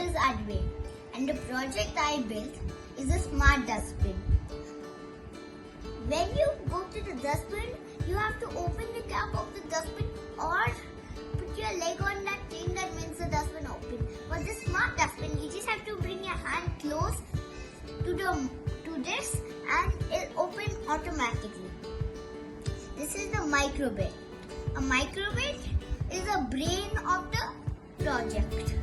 is Advay, and the project I built is a Smart Dustbin. When you go to the dustbin, you have to open the cap of the dustbin or put your leg on that thing that makes the dustbin open. For this Smart Dustbin, you just have to bring your hand close to this and it'll open automatically. This is the Microbit. A Microbit is the brain of the project.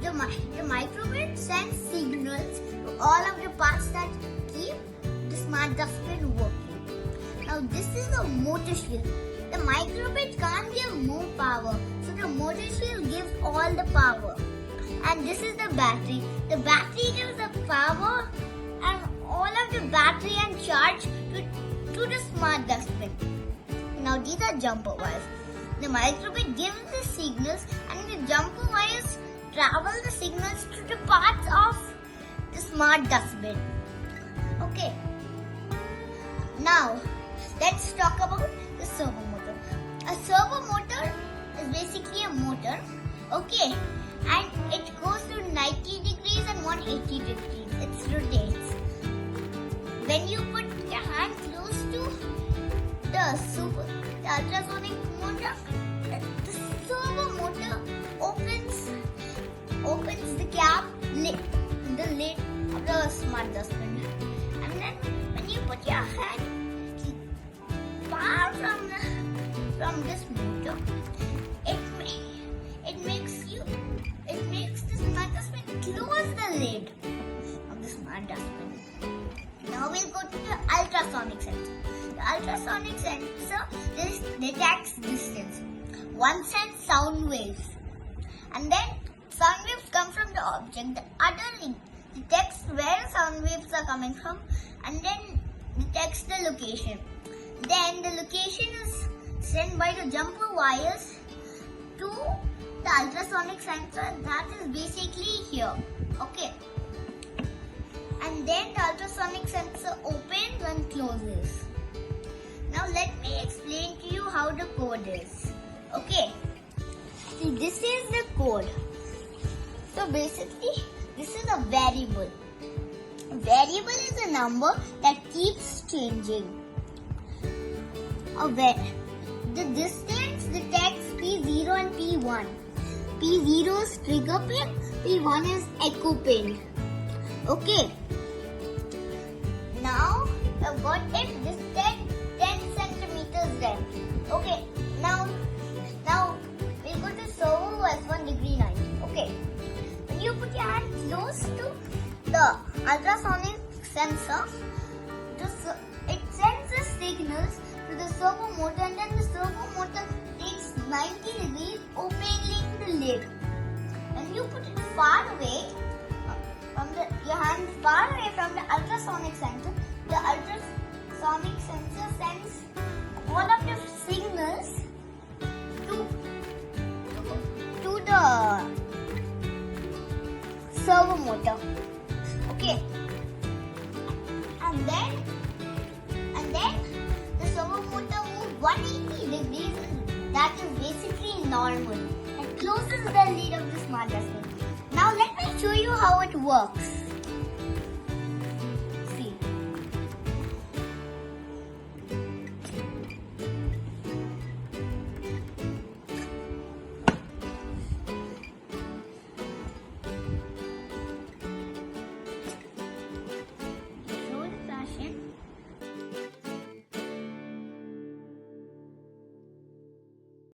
The Microbit sends signals to all of the parts that keep the Smart Dustbin working. Now this is the motor shield. The Microbit can't give more power, so the motor shield gives all the power. And this is the battery. The battery gives the power and all of the battery and charge to the Smart Dustbin. Now these are jumper wires. The Microbit gives the signals and the jumper wires travel the signals to the parts of the Smart Dustbin. Okay. Now let's talk about the servo motor. A servo motor is basically a motor. Okay. And it goes to 90 degrees and 180 degrees. It rotates. When you put your hand close to the ultrasonic motor, the servo motor opens the cap lid of the Smart Dustbin. And then when you put your hand far from this motor, it makes the Smart Dustbin close the lid of the Smart Dustbin. Now we'll go to the ultrasonic sensor. The ultrasonic sensor detects distance. One sends sound waves, and then sound waves come from the object. The other detects where sound waves are coming from, and then detects the location. Then the location is sent by the jumper wires to the ultrasonic sensor that is basically here. Okay. And then the ultrasonic sensor opens and closes. Now let me explain to you how the code is. Okay. See, this is the code. So basically, this is a variable. A variable is a number that keeps changing. The distance detects P0 and P1. P0 is trigger pin, P1 is echo pin. Okay. Now, what if this 10 centimeters left? Okay. Now we go to servo as 1 degree 90. Okay. When you put your hand close to the ultrasonic sensor, it sends the signals to the servo motor, and then the servo motor takes 90 degrees, opening the lid. When you put it far away, your hand far away from the ultrasonic sensor, the ultrasonic sensor sends all of the signals to the servo motor. Okay. And then the servo motor moves 180 degrees. That is basically normal. It closes the lid of the Smart Dustbin. Now let me show you how it works.